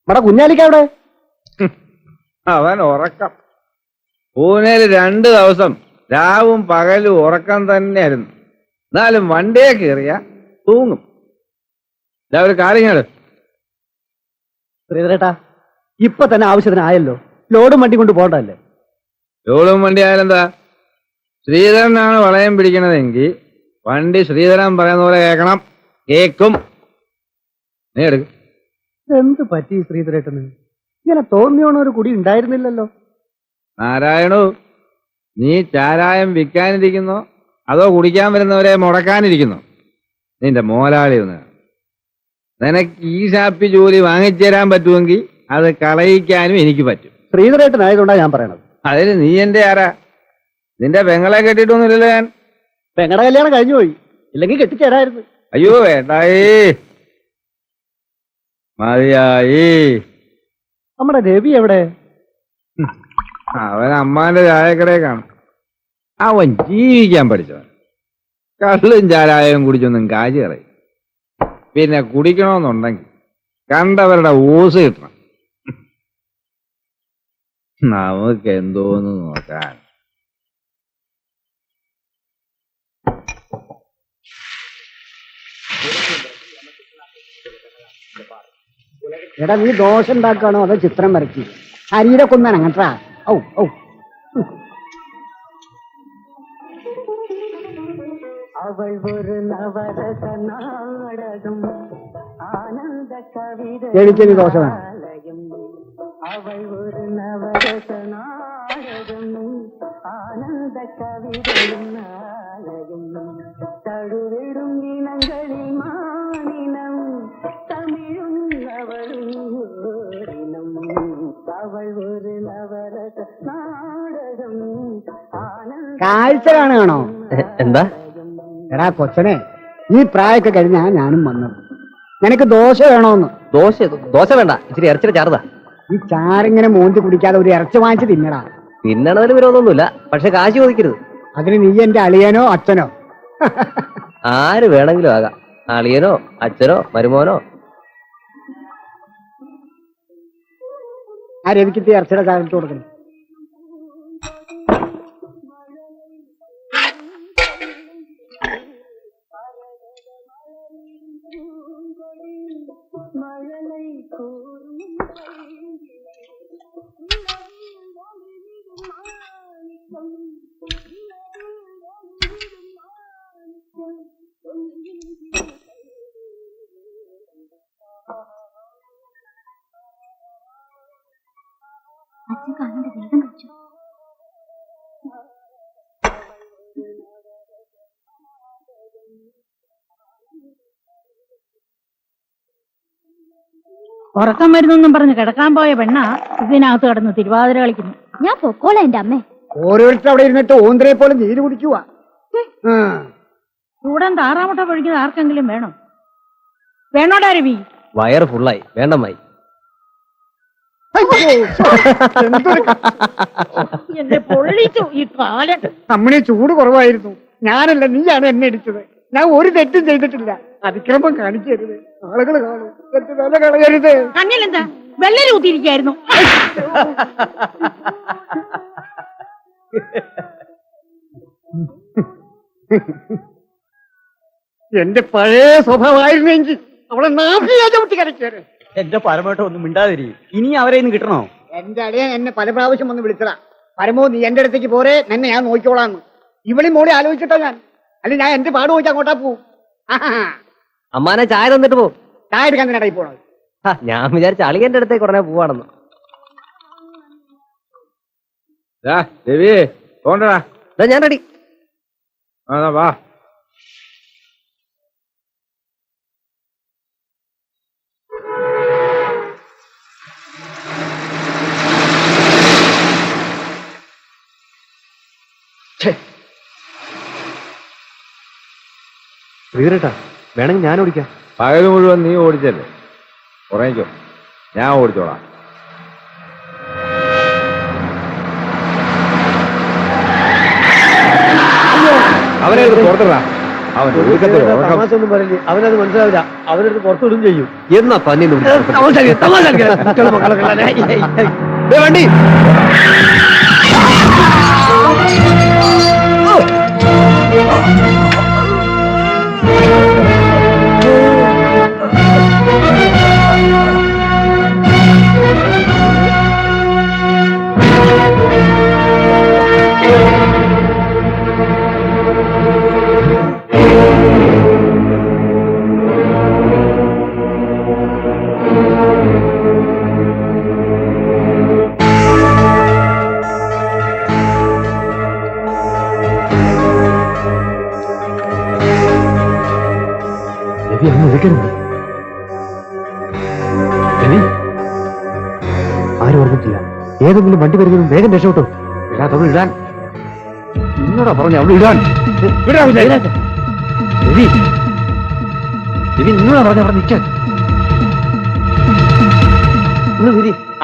ഇവിടെ കുഞ്ഞാലിക്കവിടെ അവൻ ഉറക്കം. പൂനെയിൽ 2 ദിവസം രാവും പകലും ഉറക്കം തന്നെയായിരുന്നു. എന്നാലും വണ്ടിയെ കയറിയ തൂങ്ങും. ഒരു കാര്യങ്ങള് ശ്രീധരേട്ടാ, ഇപ്പൊ തന്നെ ആവശ്യത്തിനായല്ലോ. ലോഡും വണ്ടി കൊണ്ട് പോകണ്ടല്ലേ? ലോഡും വണ്ടി ആയാലെന്താ? ശ്രീധരനാണ് വളയം പിടിക്കണതെങ്കിൽ വണ്ടി ശ്രീധരൻ പറയുന്ന പോലെ കേൾക്കണം. കേക്കും. നീ എടുക്കും. എന്ത് പറ്റി ശ്രീധരേട്ടന്? ഇങ്ങനെ തോന്നിയോണ ഒരു കുടി ഉണ്ടായിരുന്നില്ലല്ലോ. നാരായണു, നീ ചാരായം വിൽക്കാനിരിക്കുന്നോ അതോ കുടിക്കാൻ വരുന്നവരെ മുടക്കാനിരിക്കുന്നോ? നിന്റെ മോലാളി ഒന്ന്. നിനക്ക് ഈ ഷാപ്പി ജോലി വാങ്ങിച്ചു തരാൻ പറ്റുമെങ്കിൽ അത് കളയിക്കാനും എനിക്ക് പറ്റും. ശ്രീധരേട്ടനായതുകൊണ്ടാണ് ഞാൻ പറയണത്. അതിന് നീ എന്റെ ആരാ? നിന്റെ പെങ്ങളെ കെട്ടിയിട്ടൊന്നുമില്ലല്ലോ ഞാൻ. പെങ്ങളുടെ കല്യാണം കഴിഞ്ഞു പോയി, ഇല്ലെങ്കിൽ കെട്ടിച്ചേരായിരുന്നു. അയ്യോ വേണ്ടായേ, മതിയായി. നമ്മുടെ രവി എവിടെ? അവൻ അമ്മാന്റെ ചായക്കടയെ കാണും. അവൻ ജീവിക്കാൻ പഠിച്ചവൻ. കള്ളും ചാരായം കുടിച്ചൊന്നും കാശ് കളയും. പിന്നെ കുടിക്കണമെന്നുണ്ടെങ്കിൽ കണ്ടവരുടെ ഓസ് കിട്ടണം. നമുക്ക് എന്തോന്ന് നോക്കാൻ. എടാ, നീ ദോശ ഉണ്ടാക്കാണോ അതോ ചിത്രം വരയ്ക്കും? ശരീരം കൊന്നാണ് അങ്ങട്ടാ. ഔ ഔ അവൾ ഒരു നവരസ നാടകം ആനന്ദ കവിത. എനിക്കൊരു ദോശ വേണം. അവൾ ഒരു നവരസ നാടകം ആനന്ദ കവിതയും നാടകം തടുവിടും ഇനങ്ങളിൽ മാനിനം തമിഴും അവളും അവൾ ഒരു നവരസ നാടകം കാഴ്ച കാണുകയാണോ? എന്താ? എടാ കൊച്ചനെ, ഈ പ്രായമൊക്കെ കഴിഞ്ഞാ ഞാനും വന്നത്. നിനക്ക് ദോശ വേണോന്ന്? ദോശ വേണ്ട, ഇച്ചിരി ഇറച്ചിയുടെ ചാറുതാ. ഈ ചാറിങ്ങനെ മോന്തി കുടിക്കാതെ ഒരു ഇറച്ചി വാങ്ങിച്ച് തിന്നടാ. തിന്നണതിന് വിരോധമൊന്നുമില്ല, പക്ഷെ കാശ് ചോദിക്കരുത്. അതിന് നീ എന്റെ അളിയനോ അച്ഛനോ? ആര് വേണമെങ്കിലും ആകാം. അളിയനോ അച്ഛനോ മരുമോനോ. ആ രവിക്ക് ഇറച്ചിയുടെ ചാറിട്ട് കൊടുക്കണം. അച്ഛൻ കാണേണ്ട വേഗം കഴിച്ചു. ഉറക്കം വരുന്നെന്നും പറഞ്ഞ് കിടക്കാൻ പോയ പെണ്ണ ഇതിനകത്ത് കിടന്ന് തിരുവാതിര കളിക്കുന്നു. ഞാൻ പൊക്കോളാം എന്റെ അമ്മേ. ഓരോരുത്തർ അവിടെ ഇരുന്നിട്ട് ഓന്തരെ പോലെ നീര് കുടിക്കുക. ചൂടൻ താറാമുട്ട പൊഴിക്കുന്നത് ആർക്കെങ്കിലും വേണോ? വേണോടാ രവി? വയറ് ഫുള്ളായി, വേണ്ടമായി. എന്നെ പൊള്ളിച്ചു ഈ കാലം. അമ്മണി ചൂട് കുറവായിരുന്നു. ഞാനല്ല, നീയാണ് എന്നെ ഇടിച്ചത്. ഞാൻ ഒരു തെറ്റും ചെയ്തിട്ടില്ല. അതിക്രമം കാണിക്കരുത്, ആളുകൾ കാണും. വില കളയരുത്. കണ്ണിലെന്താ വെള്ളരി ഊത്തിയിരിക്കായിരുന്നു? എന്റെ പഴയ സ്വഭാവമായിരുന്നെങ്കിൽ അവളെ നാഭിയാചവിട്ടി കരക്കേറ്. എന്റെ പരമേട്ടം ഒന്നും മിണ്ടാതിരി. ഇനി അവരെ ഇന്ന് കിട്ടണോ? എന്റെ അളിയൻ എന്നെ പല പ്രാവശ്യം വന്ന് വിളിച്ചതാ. പരമോ, നീ എന്റെ അടുത്തേക്ക് പോരെ, നിന്നെ ഞാൻ നോക്കിക്കോളാന്ന്. ഇവളി മോളി ആലോചിച്ചിട്ടോ ഞാൻ. അല്ലെ ഞാൻ എന്റെ പാട് നോക്കി അങ്ങോട്ടാ പോവും. അമ്മാനെ ചായ തന്നിട്ട് പോ. ചായ എടുക്കാൻ തന്നെ ഇടയിൽ പോണത്. ഞാൻ വിചാരിച്ച അളിയന്റെ അടുത്തേക്ക് ഉടനെ പോവാണെന്ന്. രവി പോണ്ടടാ. ഞാൻ റെഡി. വാ. ശ്രീധരേട്ടാ, വേണമെങ്കിൽ ഞാൻ ഓടിക്കാം. പകല് മുഴുവൻ നീ ഓടിച്ചല്ലേ, ഉറങ്ങിക്കോ, ഞാൻ ഓടിച്ചോളാം. അവനെ പുറത്തിടാ. അവൻ ഒടുക്കത്തെ ഒരു ഉറക്കം. തമാശ ഒന്നും പറയില്ലേ, അവനത് മനസ്സിലാവില്ല. അവനടുത്ത് പുറത്തുവിടും ചെയ്യും. എന്നാ തന്നെ വണ്ടി ആരും ഓർമ്മിച്ചില്ല. ഏതെങ്കിലും വണ്ടി വരുന്നതും വേഗം രക്ഷപ്പെട്ടോ. അവൾ ഇടാൻ എന്നോടാ പറഞ്ഞു, അവൾ ഇടാൻ നിന്നോടാ പറഞ്ഞ അവിടെ നിൽക്കാൻ.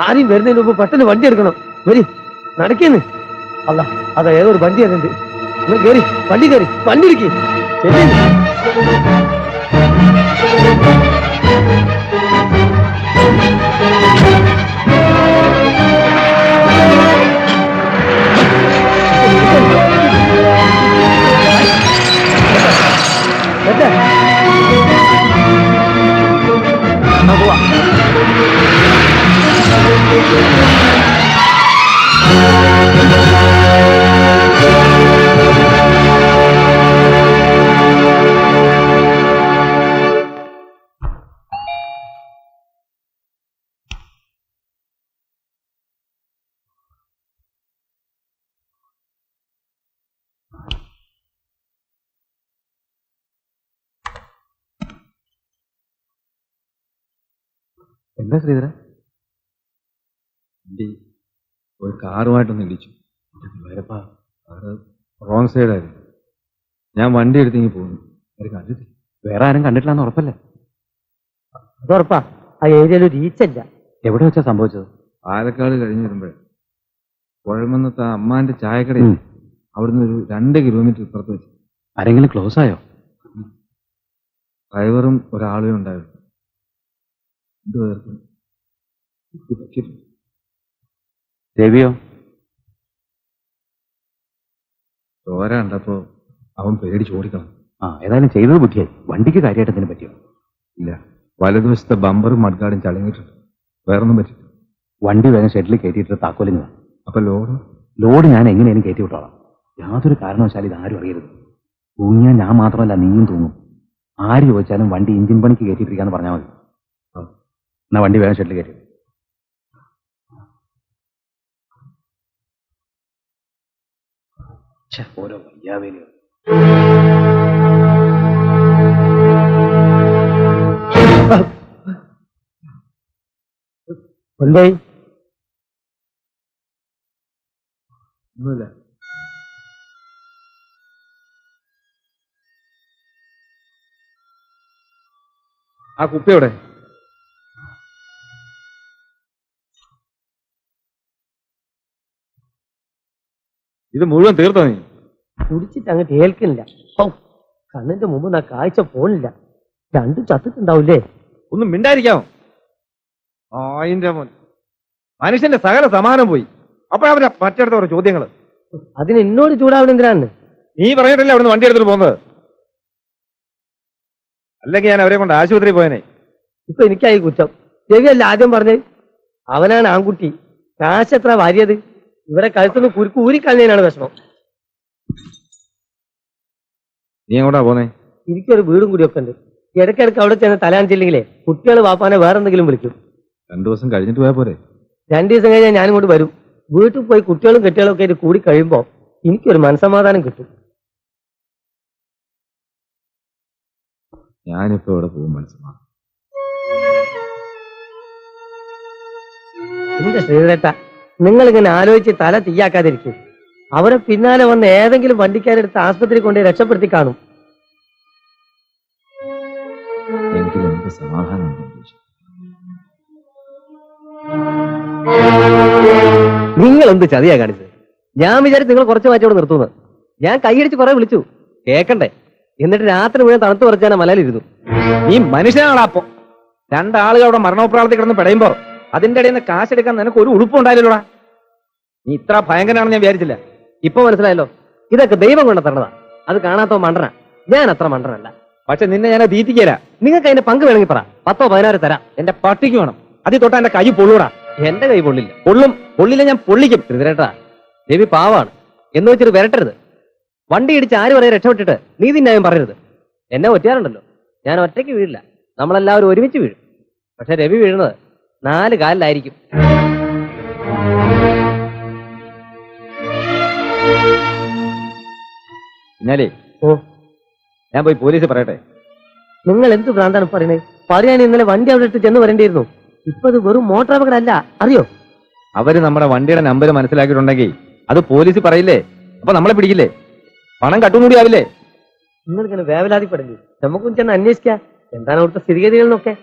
ആരും വരുന്നതിന് മുമ്പ് പെട്ടെന്ന് വണ്ടി എടുക്കണം. വരി നടക്കേന്ന്. അല്ല അതാ ഏതൊരു വണ്ടി അതുണ്ട്. നിങ്ങൾ കയറി വണ്ടി കയറി വണ്ടി ഇരിക്കും. എന്താ ശ്രീധര? ഒരു കാറുമായിട്ടൊന്ന് ഇടിച്ചു. റോങ് സൈഡായിരുന്നു. ഞാൻ വണ്ടി എടുത്തിങ്ങി പോകുന്നു. കണ്ടിട്ട് വേറെ ആരും കണ്ടിട്ടില്ലാന്ന് ഉറപ്പല്ലേ? അതുറപ്പാ. ആ ഏരിയയിൽ ഒരു ഈച്ചല്ല. എവിടെ വെച്ചാ സംഭവിച്ചത്? പാലക്കാട് കഴിഞ്ഞ് വരുമ്പോഴേ കുഴൽമന്നത്ത് ആ അമ്മാന്റെ ചായക്കടയിൽ അവിടുന്ന് ഒരു 2 കിലോമീറ്റർ ഇപ്പുറത്ത് വെച്ച്. ആരെങ്കിലും ക്ലോസ് ആയോ? ഡ്രൈവറും ഒരാളും ഉണ്ടായിരുന്നു. ദേവിയോ? ചോര കണ്ടപ്പോ അവൻ പേടിച്ച് ഓടിക്കണം. ഏതായാലും ചെയ്തത് ബുദ്ധിയായി. വണ്ടിക്ക് കാര്യമായിട്ട് എന്തിനു പറ്റിയോ? ഇല്ല, വലതുവശത്തെ ബമ്പറും മഡ്ഗാർഡും ചളങ്ങിയിട്ടുണ്ട്. വേറൊന്നും പറ്റില്ല. വണ്ടി വേഗം ഷെഡിൽ കയറ്റിയിട്ട് താക്കോലിങ്ങ. അപ്പൊ ലോഡ് ഞാൻ എങ്ങനെയും കയറ്റി വിട്ടോളാം. യാതൊരു കാരണവശാലും ഇതാരും അറിയരുത്. തൂങ്ങിയാൽ ഞാൻ മാത്രമല്ല നീയും തൂങ്ങും. ആര് ചോദിച്ചാലും വണ്ടി എഞ്ചിൻ പണിക്ക് കയറ്റിയിട്ടിരിക്കാന്ന് പറഞ്ഞാൽ മതി. എന്നാ വണ്ടി വേഗം ഷെഡിൽ കയറ്റി. ഓരോ വയ്യാവേലിയോ. എന്തായി? ഒന്നുമില്ല. ആ കുപ്പി എവിടെ? ഇത് മുഴുവൻ തീർത്തോ നീ? കുടിച്ചിട്ട് അങ്ങോട്ട് ഏൽക്കുന്നില്ല. കണ്ണിന്റെ മുമ്പ് ആ കാഴ്ച പോണില്ല. 2 ചത്തിട്ടുണ്ടാവൂലേ? ഒന്നും മിണ്ടായിരിക്കാമോ? അതിന്റെ മോൻ മനുഷ്യന്റെ സകല സമാനം പോയി. അപ്പോഴവരെ മറ്റടുത്ത ഓരോ ചോദ്യങ്ങള്. അതിന് എന്നോട് ചൂടാവണം എന്തിനാണ്? നീ പറഞ്ഞിട്ടല്ലേ അവിടുന്ന് വണ്ടി എടുത്തിട്ട് പോകുന്നത്? അല്ലെങ്കിൽ ഞാൻ അവരെ കൊണ്ട് ആശുപത്രിയിൽ പോയനെ. ഇപ്പൊ എനിക്കായി കുറ്റം. രവിയല്ല ആദ്യം പറഞ്ഞേ. അവനാണ് ആൺകുട്ടി. കാശ് എത്ര വാരിയത്? ഇവിടെ കഴുത്തുനിന്ന് കുരുക്ക് ഊരിക്കളഞ്ഞതിനാണ് വിഷമം. നീ എങ്ങോട്ടാ പോന്നേ? എനിക്കൊരു വീടും കൂടിയൊക്കെ ഉണ്ട്. ഇടയ്ക്കിടയ്ക്ക് അവിടെ ചെന്ന് തലാഞ്ചില്ലെങ്കിലേ കുട്ടികൾ വാപ്പാനെ വേറെന്തെങ്കിലും വിളിക്കും. 2 ദിവസം കഴിഞ്ഞിട്ട് പോയാ പോരെ? 2 ദിവസം കഴിഞ്ഞാൽ ഞാനും കൊണ്ട് വരും. വീട്ടിൽ പോയി കുട്ടികളും കെട്ടികളും ഒക്കെ ആയിട്ട് കൂടി കഴിയുമ്പോ എനിക്കൊരു മനസ്സമാധാനം കിട്ടും. ഞാനിപ്പോ ഇവിടെ പോകും. മനസ്സമാധാനം എന്റെ ശ്രീധരേട്ട, നിങ്ങൾ ഇങ്ങനെ ആലോചിച്ച് തല തീയാക്കാതിരിക്കും. അവരെ പിന്നാലെ വന്ന് ഏതെങ്കിലും വണ്ടിക്കാരെടുത്ത് ആസ്പത്രി കൊണ്ട് രക്ഷപ്പെടുത്തി കാണും. എങ്കിലും എനിക്ക് സമാധാനം. നിങ്ങൾ എന്ത് ചതിയാ കാണിച്ചത്? ഞാൻ വിചാരിച്ചു നിങ്ങൾ കുറച്ച് മാറ്റോടെ നിർത്തുന്നത്. ഞാൻ കൈയടിച്ച് കുറെ വിളിച്ചു, കേക്കണ്ടേ? എന്നിട്ട് രാത്രി മുഴുവൻ തണുത്ത് പറിച്ചാണ് മലയിലിരുന്നു. നീ മനുഷ്യനാണോ അപ്പൊ? രണ്ടാളുകൾ അവിടെ മരണോപ്രാളത്തിൽ കിടന്ന് പിടയുമ്പോ അതിന്റെ ഇടയിൽ നിന്ന് കാശെടുക്കാൻ നിനക്ക് ഒരു ഉടുപ്പുണ്ടായില്ലോടാ. നീ ഇത്ര ഭയങ്കരനാണെന്ന് ഞാൻ വിചാരിച്ചില്ല. ഇപ്പൊ മനസ്സിലായല്ലോ, ഇതൊക്കെ ദൈവം കൊണ്ട് തരണതാ. അത് കാണാത്തോ മണ്ടന. ഞാൻ അത്ര മണ്ടനല്ല. പക്ഷെ നിന്നെ ഞാൻ തീറ്റിക്കല. നിങ്ങൾക്ക് അതിന്റെ പങ്ക് വേണമെങ്കിൽ പറ, 10 or 16 തരാം. എന്റെ പട്ടിക്ക് വേണം. അതിൽ തൊട്ടാ എന്റെ കൈ പൊള്ളൂടാ. എന്റെ കൈ പൊള്ളില്ല. പൊള്ളില്ല, ഞാൻ പൊള്ളിക്കും. ഋതുരേട്ടാ, രവി പാവാണ് എന്ന് വെച്ചിട്ട് വരട്ടരുത്. വണ്ടി ഇടിച്ച് ആര് വരെ രക്ഷപ്പെട്ടിട്ട് നീതി ന്യായം പറയരുത്. എന്നെ ഒറ്റയാറുണ്ടല്ലോ, ഞാൻ ഒറ്റയ്ക്ക് വീഴില്ല. നമ്മളെല്ലാവരും ഒരുമിച്ച് വീഴും. പക്ഷെ രവി വീഴുന്നത് 4 കാലിലായിരിക്കും. എന്നാലേ ഓ, ഞാൻ പോയി പോലീസ് പറയട്ടെ. നിങ്ങൾ എന്ത് ഭ്രാന്താണ് പറയുന്നത്? പറയാൻ ഇന്നലെ വണ്ടി അവിടെ ഇട്ട് ചെന്ന് വരേണ്ടിയിരുന്നു. ഇപ്പൊ അത് വെറും മോട്ടോർ അപകടമല്ല, അറിയോ? അവര് നമ്മുടെ വണ്ടിയുടെ നമ്പർ മനസ്സിലാക്കിയിട്ടുണ്ടെങ്കിൽ അത് പോലീസ് പറയില്ലേ? അപ്പൊ നമ്മളെ പിടിക്കില്ലേ? പണം കട്ടുകൂടി ആവില്ലേ? നിങ്ങൾ ഇങ്ങനെ വേവലാതിപ്പെടില്ലേ? നമുക്കും ചെന്ന് അന്വേഷിക്കാം എന്താണ് അവിടുത്തെ സ്ഥിതിഗതികൾ എന്നൊക്കെ.